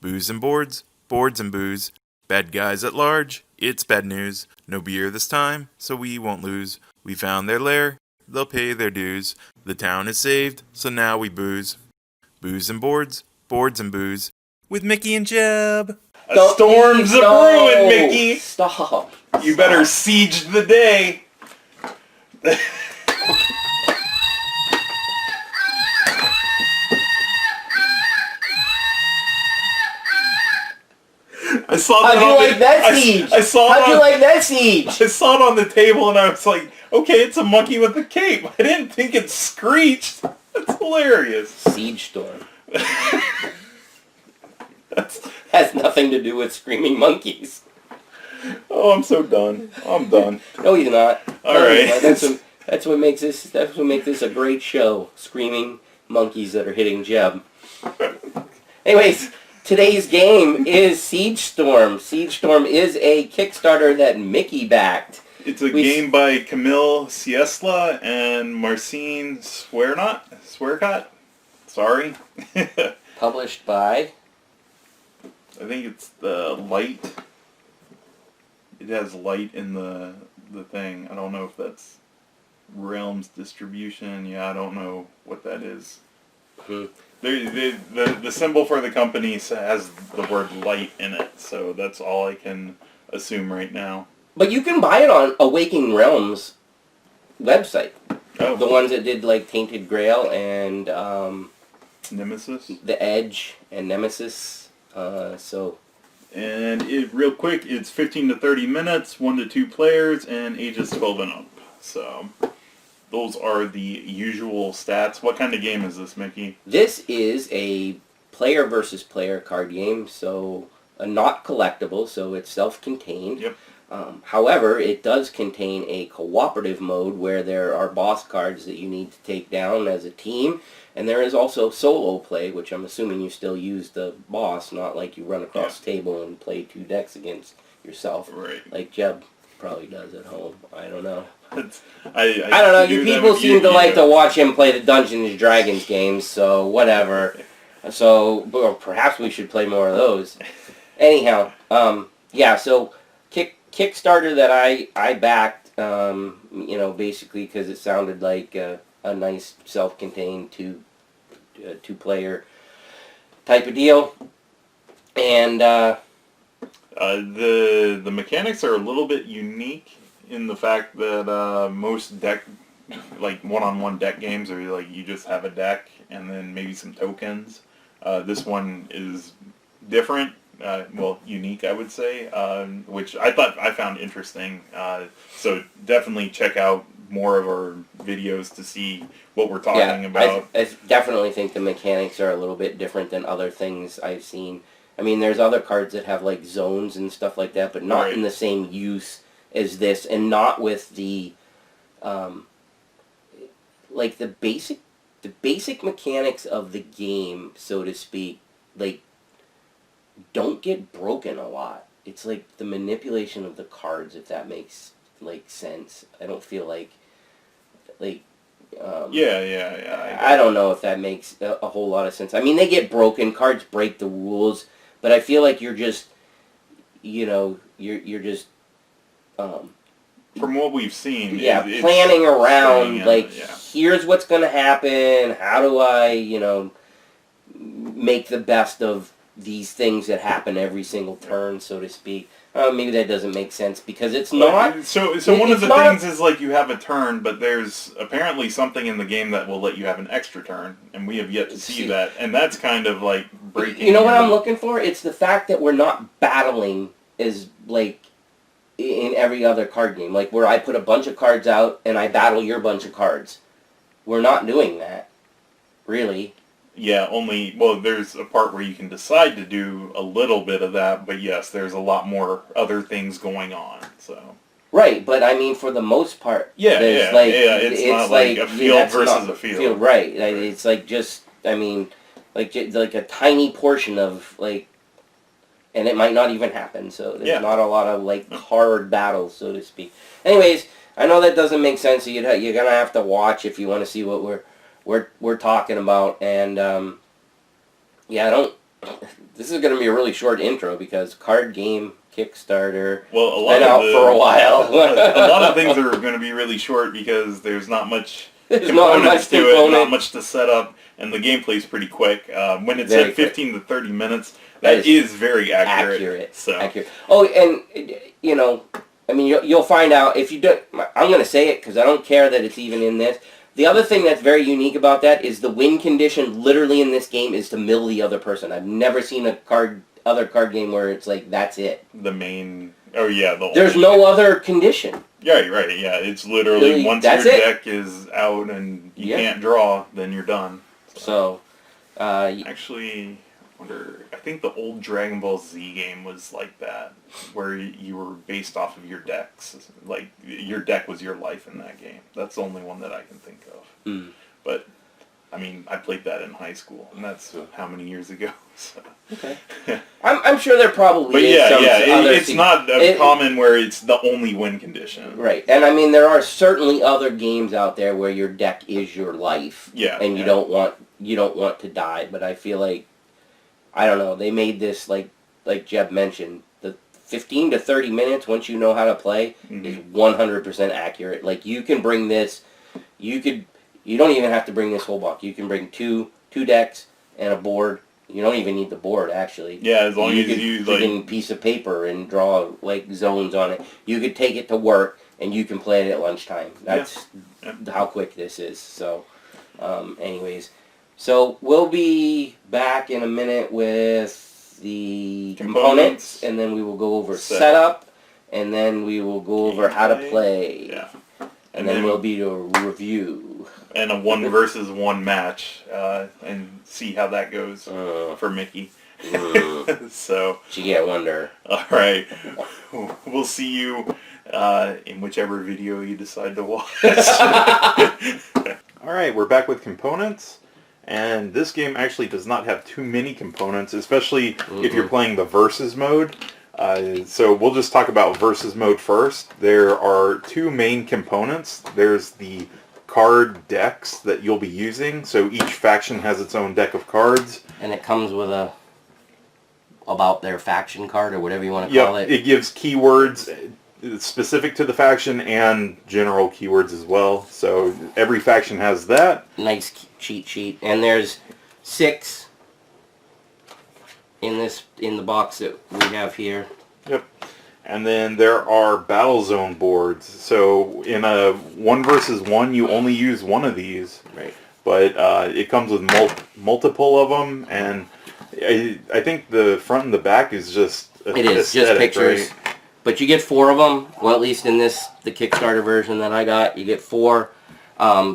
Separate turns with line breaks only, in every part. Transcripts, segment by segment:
Booze and boards, boards and booze. Bad guys at large, it's bad news. No beer this time, so we won't lose. We found their lair, they'll pay their dues. The town is saved, so now we booze. Booze and boards, boards and booze. With Mickey and Jeb.
A storm's a-brewing, Mickey!
Stop.
You better siege the day! I saw that.
How'd you like that siege?
I saw
How'd you like that siege?
I saw it on the table and I was like, okay, it's a monkey with a cape. I didn't think it screeched. That's hilarious.
Siege storm. Has nothing to do with screaming monkeys.
Oh, I'm so done. I'm done.
No, he's not.
All right.
That's what makes this. That's what makes this a great show. Screaming monkeys that are hitting Jeb. Anyways, today's game is Siege Storm. Siege Storm is a Kickstarter that Mickey backed.
It's a game by Camille Siesla and Marcin Swearcott. Sorry.
Published by...
I think it's the Light. It has Light in the thing. I don't know if that's Realms Distribution. Yeah, I don't know what that is. The symbol for the company has the word Light in it, so that's all I can assume right now.
But you can buy it on Awakening Realms website.
Oh.
The ones that did like Tainted Grail and
Nemesis?
The Edge and Nemesis.
And real quick, it's 15 to 30 minutes, 1 to 2 players, and ages 12 and up. So those are the usual stats. What kind of game is this, Mickey?
This is a player versus player card game, so not collectible, so it's self-contained.
Yep.
However, it does contain a cooperative mode where there are boss cards that you need to take down as a team, and there is also solo play, which I'm assuming you still use the boss, not like you run across the table and play 2 decks against yourself,
right?
Like Jeb probably does at home. I don't know.
I
don't know. You people seem to like to watch him play the Dungeons and Dragons games, so whatever. So, or perhaps we should play more of those. Anyhow, yeah. So Kickstarter that I backed, you know, basically because it sounded like a nice self-contained two-player type of deal, and
the mechanics are a little bit unique in the fact that most deck, like one-on-one deck games, are like you just have a deck and then maybe some tokens. This one is different. Well, unique, I would say, which I found interesting. So definitely check out more of our videos to see what we're talking about.
I definitely think the mechanics are a little bit different than other things I've seen. I mean, there's other cards that have like zones and stuff like that, but not in the same use as this, and not with the like the basic mechanics of the game, so to speak, like don't get broken a lot. It's like the manipulation of the cards, if that makes like sense. I don't feel like
yeah.
I don't know if that makes a whole lot of sense. I mean, they get broken, cards break the rules, but I feel like you're just, you know, you're just
from what we've seen,
planning around, like, here's what's going to happen, how do I, you know, make the best of these things that happen every single turn, so to speak. Maybe that doesn't make sense because it's not...
So one of the things is like you have a turn, but there's apparently something in the game that will let you have an extra turn, and we have yet to see that, and that's kind of like breaking...
You know what I'm looking for? It's the fact that we're not battling as, like, in every other card game. Like, where I put a bunch of cards out and I battle your bunch of cards. We're not doing that, really.
Yeah, well, there's a part where you can decide to do a little bit of that, but yes, there's a lot more other things going on, so...
Right, but I mean, for the most part...
It's not like a field versus a field.
Right, it's like just, I mean, like a tiny portion of, like... And it might not even happen, so there's not a lot of, like, hard battles, so to speak. Anyways, I know that doesn't make sense, so you're going to have to watch if you want to see what we're talking about, and yeah, This is going to be a really short intro because card game Kickstarter.
Well, a
It's
lot
been
of
out for a while.
a lot of things are going to be really short because there's not much
There's not much
to it, not
component.
much to set up, and the gameplay's pretty quick. When it
Very
said
quick.
15 to 30 minutes, that is very accurate. So.
Accurate. Oh, and you know, I mean, you'll find out if you don't. I'm going to say it because I don't care that it's even in this. The other thing that's very unique about that is the win condition literally in this game is to mill the other person. I've never seen a other card game where it's like, that's it.
The main... Oh, yeah.
There's no other condition.
Yeah, right. Yeah, it's literally once your deck is out and you can't draw, then you're done.
So
actually, I think the old Dragon Ball Z game was like that, where you were based off of your decks. Like, your deck was your life in that game. That's the only one that I can think of.
Mm.
But, I mean, I played that in high school, and that's how many years ago. So.
Okay. I'm sure there probably
But
is some other...
it's not common where it's the only win condition.
Right. And I mean, there are certainly other games out there where your deck is your life.
Yeah.
And you don't want to die, but I feel like, I don't know, they made this, like Jeb mentioned, the 15 to 30 minutes once you know how to play is 100% accurate. Like, you can bring this, you don't even have to bring this whole box. You can bring two decks and a board. You don't even need the board, actually.
Yeah, as long as you
a piece of paper and draw, like, zones on it. You could take it to work, and you can play it at lunchtime. That's how quick this is. So, anyways. So, we'll be back in a minute with the components, and then we will go over setup, and then we will go over how to play.
Yeah.
And then we'll be to a review.
And a 1 versus 1 match, and see how that goes for Mickey. So.
Gee, I wonder.
All right. We'll see you in whichever video you decide to watch. All right, we're back with components. And this game actually does not have too many components, especially if you're playing the versus mode. So we'll just talk about versus mode first. There are 2 main components. There's the card decks that you'll be using. So each faction has its own deck of cards.
And it comes with a about their faction card or whatever you want to call it.
It gives keywords specific to the faction and general keywords as well. So every faction has that.
Nice cheat sheet. And there's 6 in the box that we have here.
Yep. And then there are battle zone boards. So in a 1 versus 1, you only use one of these.
Right.
But it comes with multiple of them, and I think the front and the back is just
just pictures. Right? But you get 4 of them. Well, at least in the Kickstarter version that I got, you get 4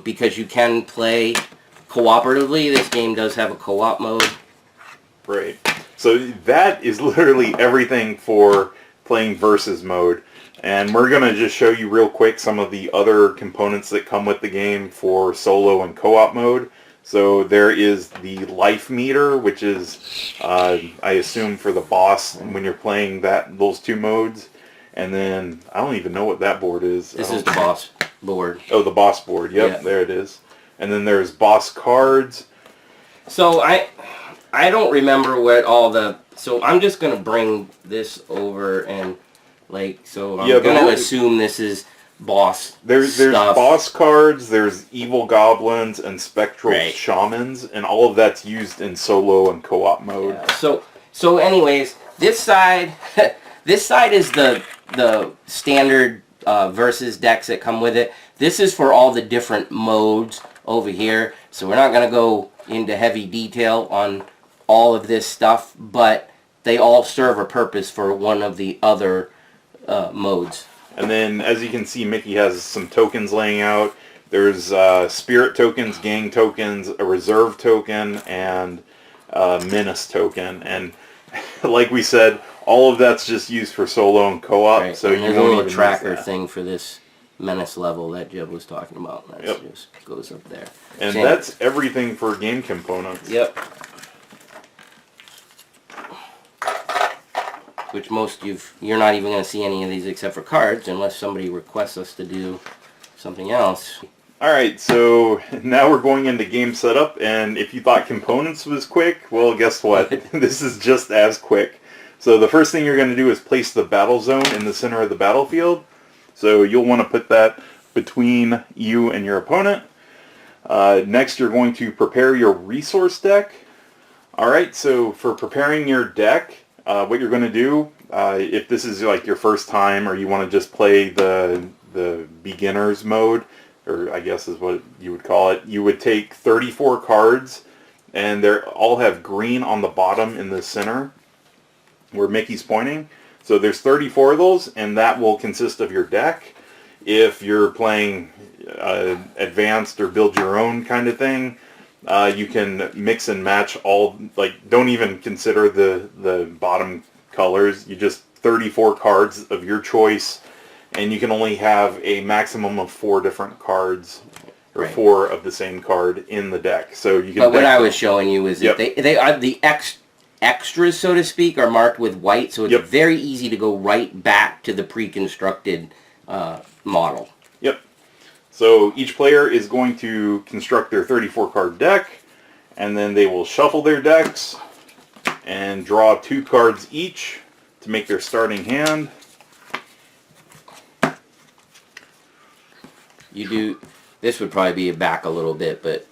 because you can play cooperatively. This game does have a co-op mode.
Right. So that is literally everything for playing versus mode. And we're going to just show you real quick some of the other components that come with the game for solo and co-op mode. So there is the life meter, which is, I assume, for the boss when you're playing those 2 modes. And then, I don't even know what that board is.
This is the boss board.
Oh, the boss board. Yep, there it is. And then there's boss cards.
So I don't remember what all the... So I'm just going to bring this over and, like, so I'm going to assume this is boss
There's
stuff.
boss cards, there's evil goblins, and spectral shamans, and all of that's used in solo and co-op mode.
Yeah. So anyways, this side, this side is the standard versus decks that come with it. This is for all the different modes over here. So we're not going to go into heavy detail on all of this stuff, but they all serve a purpose for one of the other modes.
And then, as you can see, Mickey has some tokens laying out. There's spirit tokens, gang tokens, a reserve token, and a menace token. And like we said, all of that's just used for solo and co-op.
Right.
So
and
you
there's
won't
a little
even
tracker
use that.
thing for this menace level that Jeb was talking about. That just goes up there.
And that's everything for game components.
Yep. Which you're not even going to see any of these except for cards unless somebody requests us to do something else.
All right, so now we're going into game setup, and if you thought components was quick, well, guess what? This is just as quick. So the first thing you're going to do is place the battle zone in the center of the battlefield. So you'll want to put that between you and your opponent. Next, you're going to prepare your resource deck. All right, so for preparing your deck, what you're going to do, if this is like your first time or you want to just play the beginner's mode, or I guess is what you would call it, you would take 34 cards, and they all have green on the bottom in the center where Mickey's pointing. So there's 34 of those, and that will consist of your deck. If you're playing advanced or build your own kind of thing, you can mix and match all, like, don't even consider the bottom colors. You just 34 cards of your choice, and you can only have a maximum of 4 different cards, or
Right.
4 of the same card in the deck. So you can.
But what I was showing you is
Yep.
that they are the extras, so to speak, are marked with white, so it's
Yep.
very easy to go right back to the pre-constructed model.
Yep. So each player is going to construct their 34 card deck, and then they will shuffle their decks and draw 2 cards each to make their starting hand.
You do. This would probably be back a little bit, but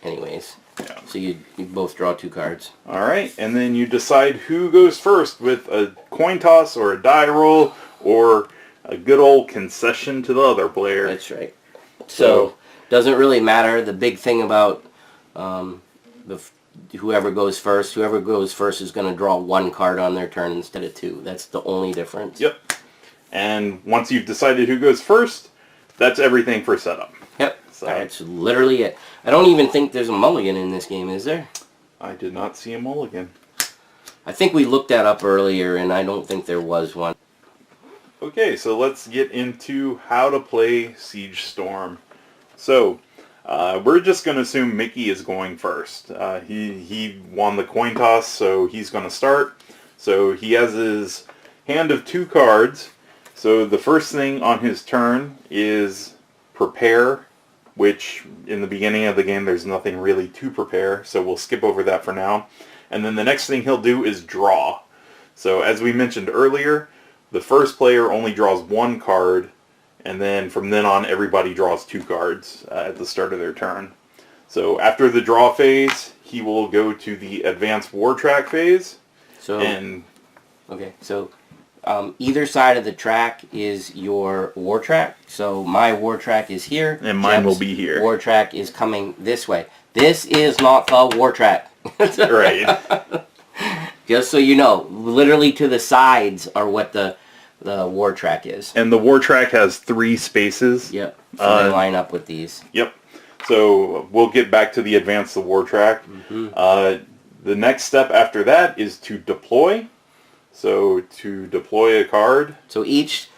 anyways.
Yeah.
So you both draw 2 cards.
All right, and then you decide who goes first with a coin toss or a die roll or a good old concession to the other player.
That's right. So doesn't really matter. The big thing about whoever goes first is going to draw 1 card on their turn instead of 2. That's the only difference.
Yep. And once you've decided who goes first, that's everything for setup.
Yep.
So
That's literally it. I don't even think there's a mulligan in this game, is there?
I did not see a mulligan.
I think we looked that up earlier, and I don't think there was one.
Okay, so let's get into how to play Siege Storm. So, we're just going to assume Mickey is going first. He won the coin toss, so he's going to start. So he has his hand of 2 cards. So the first thing on his turn is prepare, which in the beginning of the game there's nothing really to prepare, so we'll skip over that for now. And then the next thing he'll do is draw. So as we mentioned earlier, the first player only draws 1 card, and then from then on everybody draws 2 cards at the start of their turn. So after the draw phase, he will go to the advanced war track phase.
So
And
okay, so either side of the track is your war track. So my war track is here.
And mine will
Jeb's
be here.
War track is coming this way. This is not the war track.
right.
Just so you know, literally to the sides are what the war track is.
And the war track has 3 spaces.
Yep. So they line up with these.
Yep. So we'll get back to the advance the war track.
Mm-hmm.
The next step after that is to deploy. So to deploy a card.
So each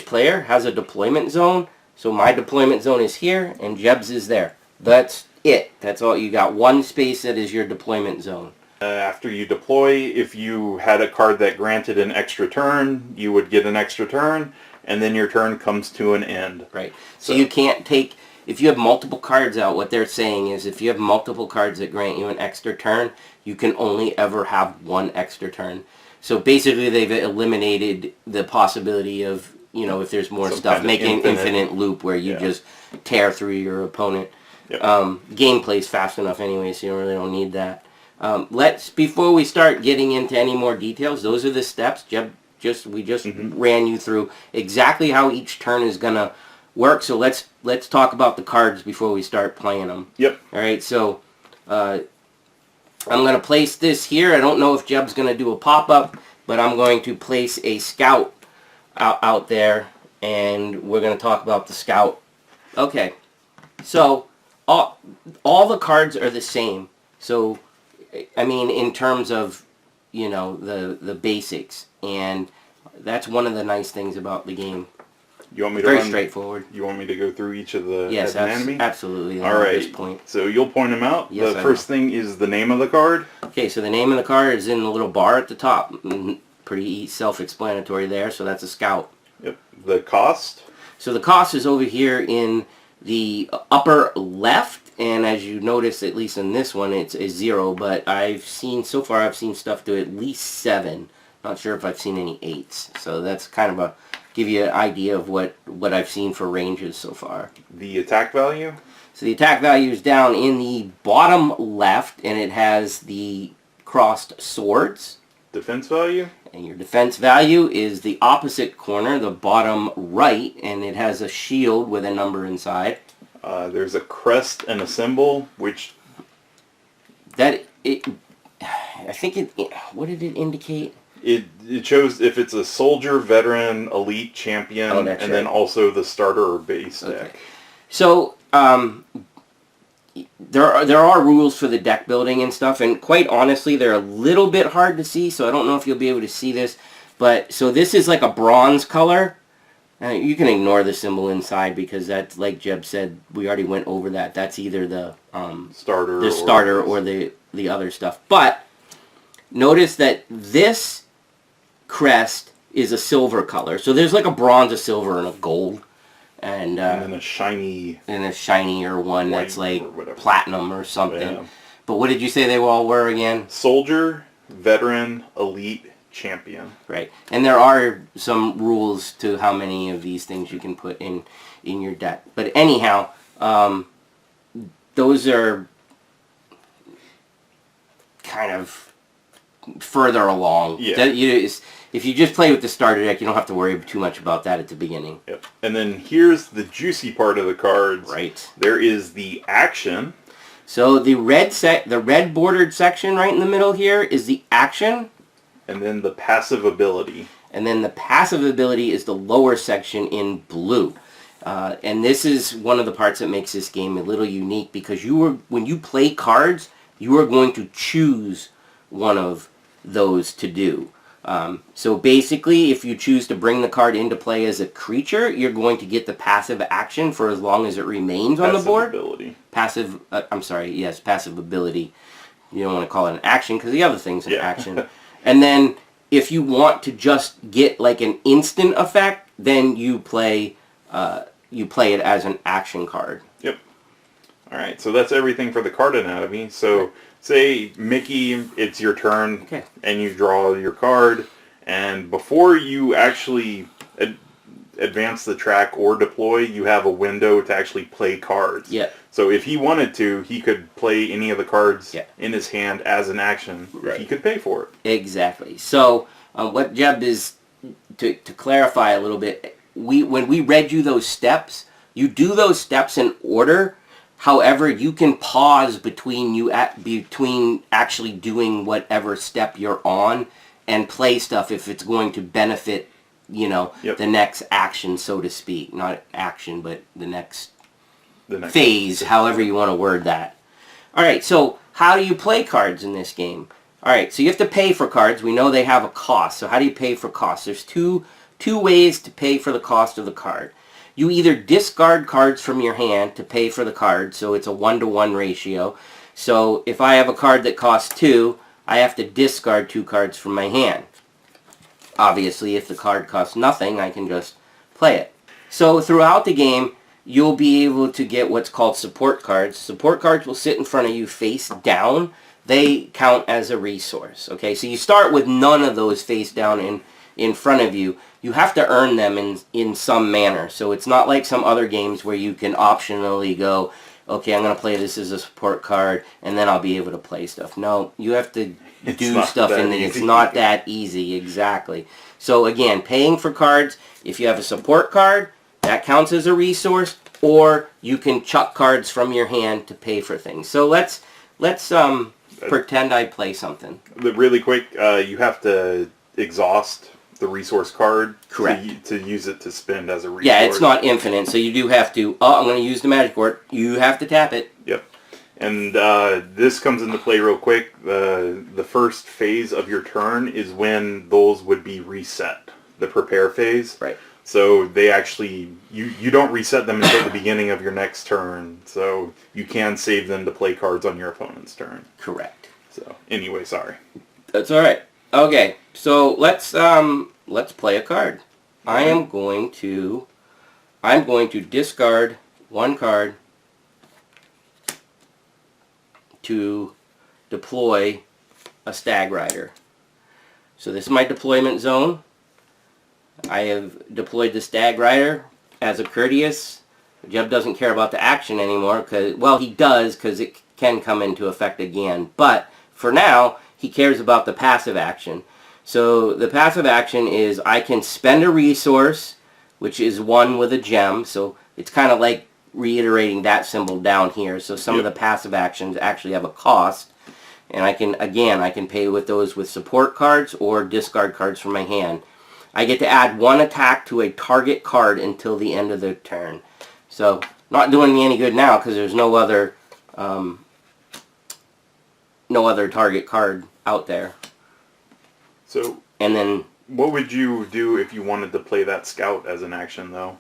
player has a deployment zone. So my deployment zone is here, and Jeb's is there. That's it. That's all. You got 1 space that is your deployment zone.
After you deploy, if you had a card that granted an extra turn, you would get an extra turn, and then your turn comes to an end.
Right. So you can't take, if you have multiple cards out, what they're saying is if you have multiple cards that grant you an extra turn, you can only ever have 1 extra turn. So basically they've eliminated the possibility of, you know, if there's more
Some
stuff,
kind of
making an
infinite
infinite loop where you just tear through your opponent.
Yep.
Gameplay's fast enough anyway, so you really don't need that. Before we start getting into any more details, those are the steps. Jeb, we just ran you through exactly how each turn is gonna work. So let's talk about the cards before we start playing them.
Yep.
All right. So I'm gonna place this here. I don't know if Jeb's gonna do a pop-up, but I'm going to place a scout out there, and we're gonna talk about the scout. Okay. So all the cards are the same. So I mean, in terms of, you know, the basics, and that's one of the nice things about the game.
You want me to
Very
run,
straightforward.
You want me to go through each of the
Yes,
anatomy?
absolutely.
All right.
At this point.
So you'll point them out.
Yes,
The
I
first thing is the name of the card.
Okay, so the name of the card is in the little bar at the top. Pretty self-explanatory there. So that's a scout.
Yep. The cost.
So the cost is over here in The upper left, and as you notice, at least in this one, it's a 0, but so far I've seen stuff do at least 7. Not sure if I've seen any 8s. So that's kind of give you an idea of what I've seen for ranges so far.
The attack value?
So the attack value is down in the bottom left, and it has the crossed swords.
Defense value?
And your defense value is the opposite corner, the bottom right, and it has a shield with a number inside.
There's a crest and a symbol, which...
I think what did it indicate?
It shows if it's a soldier, veteran, elite, champion, and then also the starter or base deck.
So, there are rules for the deck building and stuff, and quite honestly, they're a little bit hard to see, so I don't know if you'll be able to see this. But, so this is like a bronze color. You can ignore the symbol inside because that's, like Jeb said, we already went over that. That's either the starter or the other stuff. But, notice that this crest is a silver color. So there's like a bronze, a silver, and a gold. And
then a shinier
one that's like platinum or something. Yeah. But what did you say they all were again?
Soldier, veteran, elite, champion.
Right. And there are some rules to how many of these things you can put in your deck. But anyhow, those are kind of further along.
Yeah.
If you just play with the starter deck, you don't have to worry too much about that at the beginning.
Yep. And then here's the juicy part of the cards.
Right.
There is the action.
So the red bordered section right in the middle here is the action.
And then the passive ability.
And then the passive ability is the lower section in blue. And this is one of the parts that makes this game a little unique because when you play cards, you are going to choose one of those to do. So basically, if you choose to bring the card into play as a creature, you're going to get the passive action for as long as it remains on the board. Passive ability. You don't want to call it an action because the other thing's an action. And then if you want to just get like an instant effect, then you play it as an action card.
Yep. All right, so that's everything for the card anatomy. So say, Mickey, it's your turn, and you draw your card, and before you actually advance the track or deploy, you have a window to actually play cards.
Yeah.
So if he wanted to, he could play any of the cards in his hand as an action if he could pay for it.
Exactly. So what Jeb is, to clarify a little bit, when we read you those steps, you do those steps in order. However, you can pause between actually doing whatever step you're on and play stuff if it's going to benefit, the next action, so to speak. Not action, but the next phase, however you want to word that. All right, so how do you play cards in this game? All right, so you have to pay for cards. We know they have a cost. So how do you pay for cost? There's two ways to pay for the cost of the card. You either discard cards from your hand to pay for the card, so it's a 1-to-1 ratio. So if I have a card that costs 2, I have to discard 2 cards from my hand. Obviously, if the card costs nothing, I can just play it. So throughout the game, you'll be able to get what's called support cards. Support cards will sit in front of you face down. They count as a resource. Okay, so you start with none of those face down in front of you. You have to earn them in some manner. So it's not like some other games where you can optionally go, okay, I'm going to play this as a support card, and then I'll be able to play stuff. No, you have to do stuff in it. It's not that easy, exactly. So again, paying for cards, if you have a support card, that counts as a resource, or you can chuck cards from your hand to pay for things. So let's pretend I play something.
Really quick, you have to exhaust the resource card.
Correct.
To use it to spend as a resource.
Yeah, it's not infinite, so you do have to, I'm going to use the magic word. You have to tap it.
Yep. And this comes into play real quick. The first phase of your turn is when those would be reset. The prepare phase.
Right.
So they actually, you don't reset them until the beginning of your next turn. So you can save them to play cards on your opponent's turn.
Correct.
So anyway, sorry.
That's all right. Okay, so let's play a card. I'm going to discard one card to deploy a Stag Rider. So this is my deployment zone. I have deployed the Stag Rider as a courteous. Jeb doesn't care about the action anymore, because, well, he does, because it can come into effect again. But for now, he cares about the passive action. So the passive action is I can spend a resource, which is 1 with a gem. So it's kind of like reiterating that symbol down here. So some of the passive actions actually have a cost. And I can, again, I can pay with those with support cards or discard cards from my hand. I get to add 1 attack to a target card until the end of the turn. So, not doing me any good now because there's no other target card out there.
So,
and then,
what would you do if you wanted to play that scout as an action, though?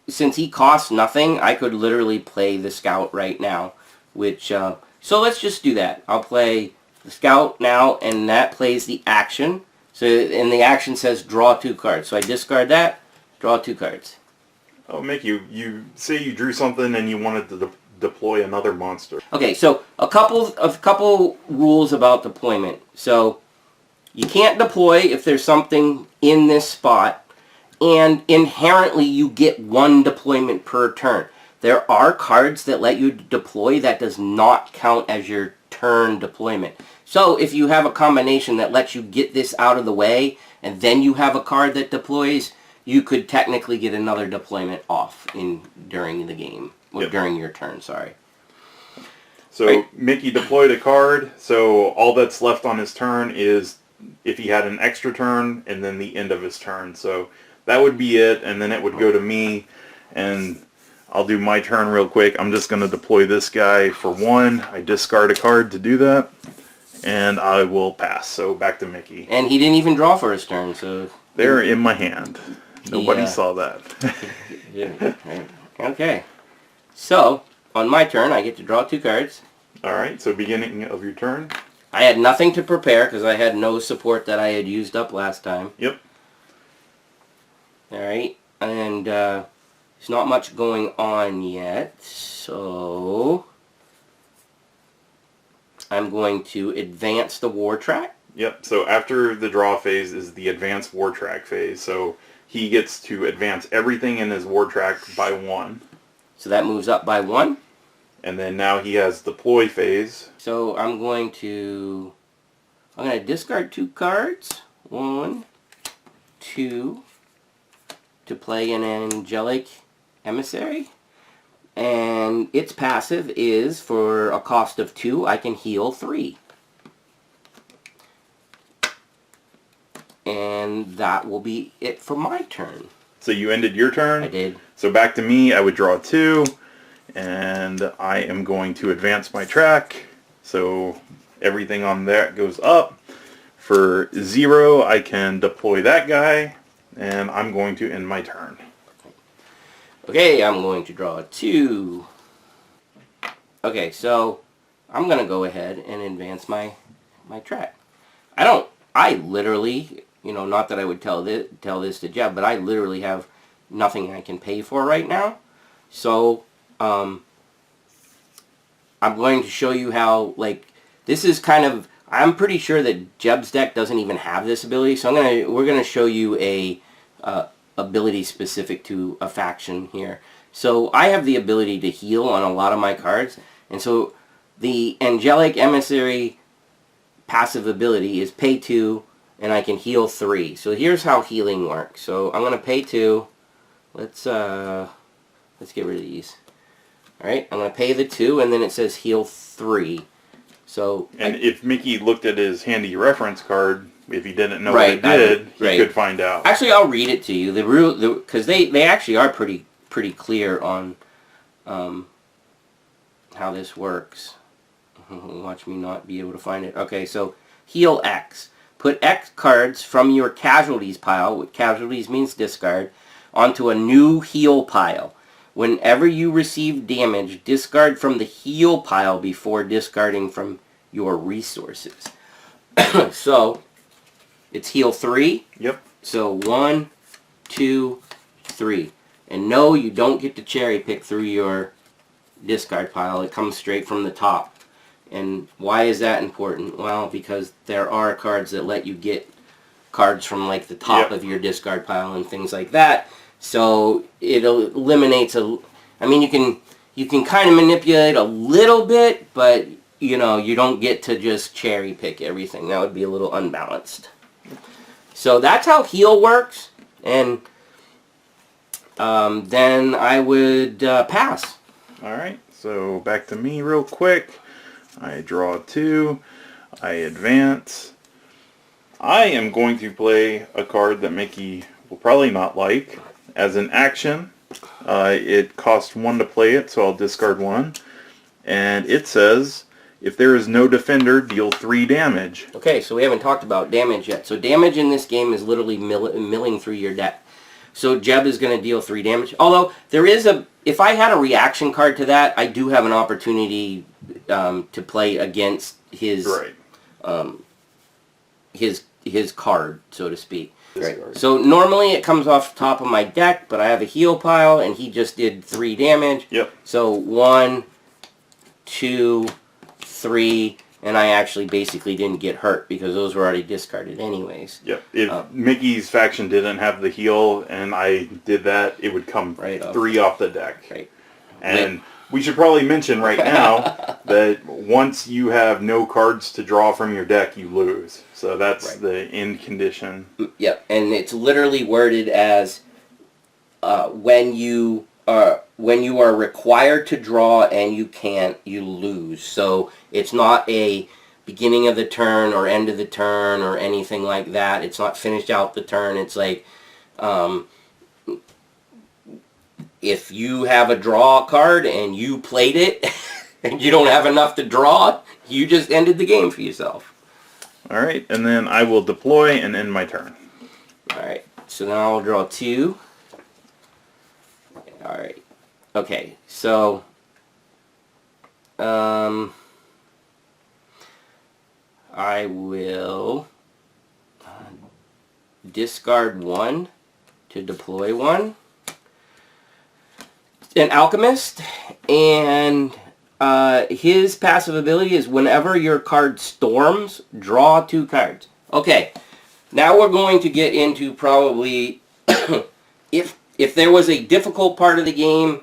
Since he costs nothing, I could literally play the scout right now. Which, so let's just do that. I'll play the scout now, and that plays the action. So, and the action says draw 2 cards. So I discard that, draw 2 cards.
Oh, Mickey, you say you drew something and you wanted to deploy another monster.
Okay, so a couple rules about deployment. So you can't deploy if there's something in this spot, and inherently you get 1 deployment per turn. There are cards that let you deploy that does not count as your turn deployment. So if you have a combination that lets you get this out of the way, and then you have a card that deploys, you could technically get another deployment off during the game, or during your turn, sorry.
So right. Mickey deployed a card, so all that's left on his turn is if he had an extra turn, and then the end of his turn. So that would be it, and then it would go to me, and I'll do my turn real quick. I'm just going to deploy this guy for 1. I discard a card to do that, and I will pass. So back to Mickey.
And he didn't even draw for his turn, so...
They're in my hand. Nobody saw that.
Yeah. Okay. So, on my turn, I get to draw 2 cards.
Alright, so beginning of your turn.
I had nothing to prepare because I had no support that I had used up last time.
Yep.
Alright, and there's not much going on yet, so I'm going to advance the war track.
Yep, so after the draw phase is the advanced war track phase, so he gets to advance everything in his war track by 1.
So that moves up by 1.
And then now he has deploy phase.
So I'm going to discard 2 cards. 1, 2, to play an Angelic Emissary. And its passive is, for a cost of 2, I can heal 3. And that will be it for my turn.
So you ended your turn?
I did.
So back to me, I would draw 2. And I am going to advance my track. So everything on that goes up. For 0, I can deploy that guy. And I'm going to end my turn.
Okay, I'm going to draw 2. Okay, so I'm going to go ahead and advance my track. I literally, not that I would tell this to Jeb, but I literally have nothing I can pay for right now. So, I'm going to show you how, this is kind of, I'm pretty sure that Jeb's deck doesn't even have this ability, so we're going to show you a ability specific to a faction here. So I have the ability to heal on a lot of my cards, and so the Angelic Emissary passive ability is pay 2, and I can heal 3. So here's how healing works. So I'm going to pay 2. Let's get rid of these. Alright, I'm going to pay the 2, and then it says heal 3. So,
and if Mickey looked at his handy reference card, if he didn't know what it did, he could find out. Actually,
I'll read it to you. The rule, because they actually are pretty clear on how this works. Watch me not be able to find it. Okay, so heal X. Put X cards from your casualties pile, which casualties means discard, onto a new heal pile. Whenever you receive damage, discard from the heal pile before discarding from your resources. So, it's heal 3.
Yep.
So 1, 2, 3. And no, you don't get to cherry pick through your discard pile. It comes straight from the top. And why is that important? Well, because there are cards that let you get cards from like the top of your discard pile and things like that. So it eliminates I mean, you can kind of manipulate a little bit, but you know, you don't get to just cherry pick everything. That would be a little unbalanced. So that's how heal works, and then I would pass.
Alright, so back to me real quick. I draw 2. I advance. I am going to play a card that Mickey will probably not like. As an action, it costs 1 to play it, so I'll discard 1. And it says, if there is no defender, deal 3 damage.
Okay, so we haven't talked about damage yet. So damage in this game is literally milling through your deck. So Jeb is going to deal 3 damage. Although, there is if I had a reaction card to that, I do have an opportunity to play against his his card, so to speak. Right. So normally it comes off the top of my deck, but I have a heal pile, and he just did 3 damage.
Yep.
So 1, 2, 3, and I actually basically didn't get hurt because those were already discarded anyways.
Yep. If Mickey's faction didn't have the heal and I did that, it would come
right
3 off the deck.
Right.
And we should probably mention right now that once you have no cards to draw from your deck, you lose. So that's the end condition.
Yep, and it's literally worded as when you are required to draw and you can't, you lose. So it's not a beginning of the turn or end of the turn or anything like that. It's not finished out the turn. It's like if you have a draw card and you played it and you don't have enough to draw, you just ended the game for yourself.
Alright, and then I will deploy and end my turn.
Alright, so now I'll draw 2. Alright, okay, so I will discard 1 to deploy 1. An alchemist, and his passive ability is whenever your card storms, draw 2 cards. Okay, now we're going to get into probably if there was a difficult part of the game,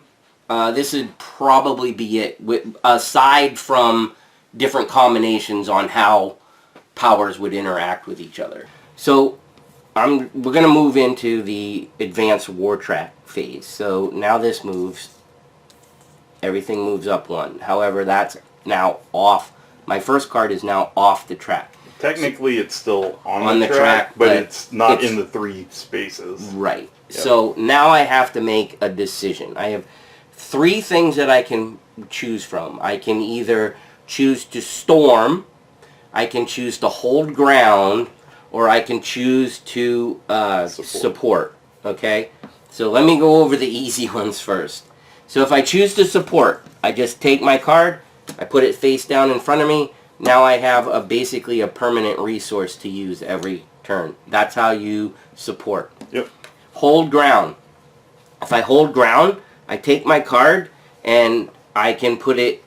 this would probably be it. Aside from different combinations on how powers would interact with each other. So we're going to move into the advanced war track phase. So now this moves. Everything moves up 1. However, that's now off. My first card is now off the track.
Technically, it's still on the track, but it's not in the 3 spaces.
Right. Yep. So now I have to make a decision. I have 3 things that I can choose from. I can either choose to storm, I can choose to hold ground, or I can choose to support. Okay? So let me go over the easy ones first. So if I choose to support, I just take my card, I put it face down in front of me. Now I have basically a permanent resource to use every turn. That's how you support.
Yep.
Hold ground. If I hold ground, I take my card and I can put it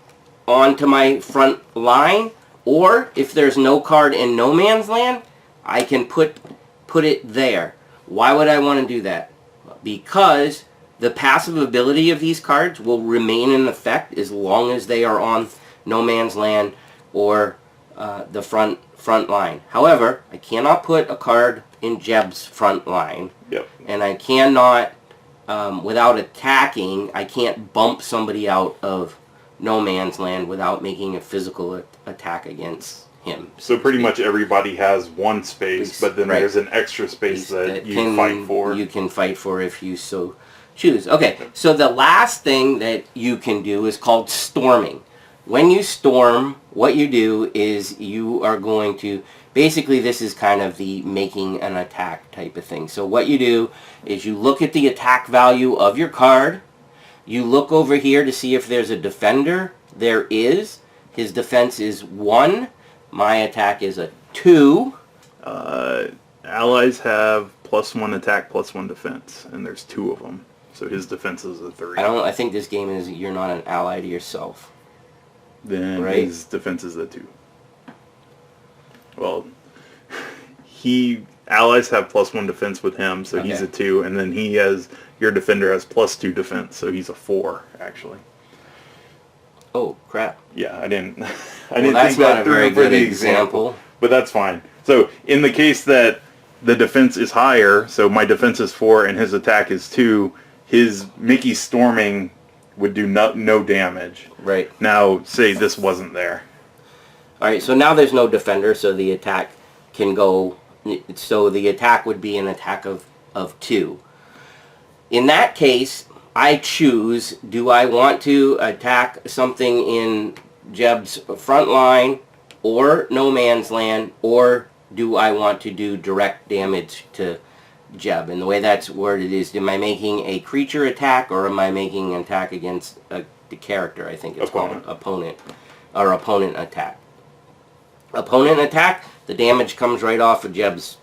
onto my front line, or if there's no card in no man's land, I can put it there. Why would I want to do that? Because the passive ability of these cards will remain in effect as long as they are on no man's land or the front line. However, I cannot put a card in Jeb's front line.
Yep.
And I cannot, without attacking, I can't bump somebody out of no man's land without making a physical attack against him.
So pretty much everybody has 1 space, but then there's an extra space that you fight for.
You can fight for if you so choose. Okay, so the last thing that you can do is called storming. When you storm, what you do is you are going to, basically this is kind of the making an attack type of thing. So what you do is you look at the attack value of your card, you look over here to see if there's a defender. There is. His defense is 1. My attack is a 2.
Allies have +1 attack, +1 defense, and there's 2 of them. So his defense is a 3.
I think this game is you're not an ally to yourself.
Then
right?
his defense is a 2. Well, allies have +1 defense with him, so he's
Okay.
a 2, and then your defender has +2 defense, so he's a 4 actually.
Oh crap!
Yeah, I didn't
Well,
think
that's
that
not a
through
very
for
good
the
example.
but that's fine. So in the case that the defense is higher, so my defense is 4 and his attack is 2, his Mickey storming would do no damage.
Right.
Now, say this wasn't there.
All right. So now there's no defender, so the attack can go. So the attack would be an attack of 2. In that case, I choose, do I want to attack something in Jeb's front line or no man's land, or do I want to do direct damage to Jeb? And the way that's worded is, am I making a creature attack or am I making an attack against the character? I think it's
Opponent.
called opponent, or opponent attack. Opponent attack, the damage comes right off of Jeb's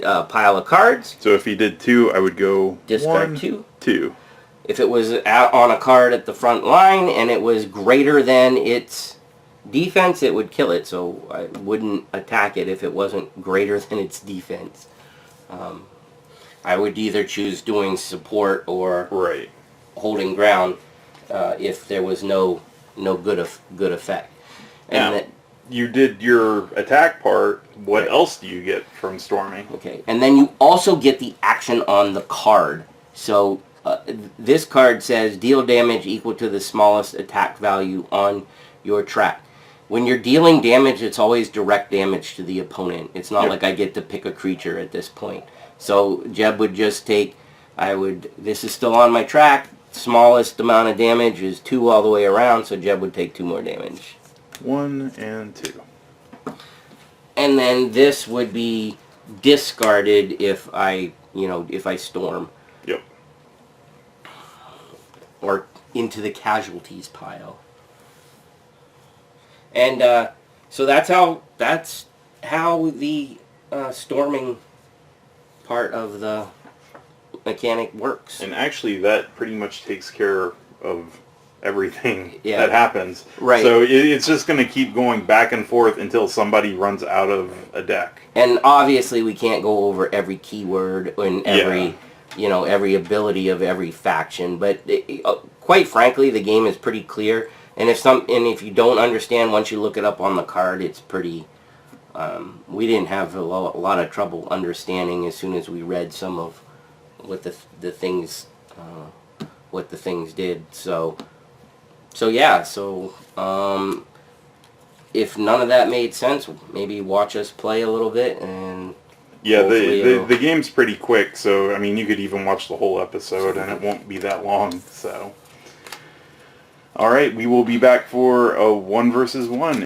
pile of cards.
So if he did 2, I would go
Discard
1,
2.
2.
If it was out on a card at the front line and it was greater than its defense, it would kill it. So I wouldn't attack it if it wasn't greater than its defense. I would either choose doing support or
Right.
holding ground if there was no good effect. And
Now,
that,
you did your attack part. What else do you get from storming?
okay, and then you also get the action on the card. So this card says deal damage equal to the smallest attack value on your track. When you're dealing damage, it's always direct damage to the opponent. It's not like I get to pick a creature at this point. So Jeb would just take, this is still on my track, smallest amount of damage is 2 all the way around, so Jeb would take 2 more damage.
1 and 2.
And then this would be discarded if I storm.
Yep.
Or into the casualties pile. And so that's how the storming part of the mechanic works.
And actually, that pretty much takes care of everything
Yeah.
that happens.
Right.
So it's just going to keep going back and forth until somebody runs out of a deck.
And obviously we can't go over every keyword and every every ability of every faction, but quite frankly the game is pretty clear, and if you don't understand once you look it up on the card, it's pretty we didn't have a lot of trouble understanding as soon as we read some of what the things did. So if none of that made sense, maybe watch us play a little bit, and
Yeah,
hopefully
the game's pretty quick, so I mean you could even watch the whole episode and it won't be that long. So, all right, we will be back for a 1 versus 1.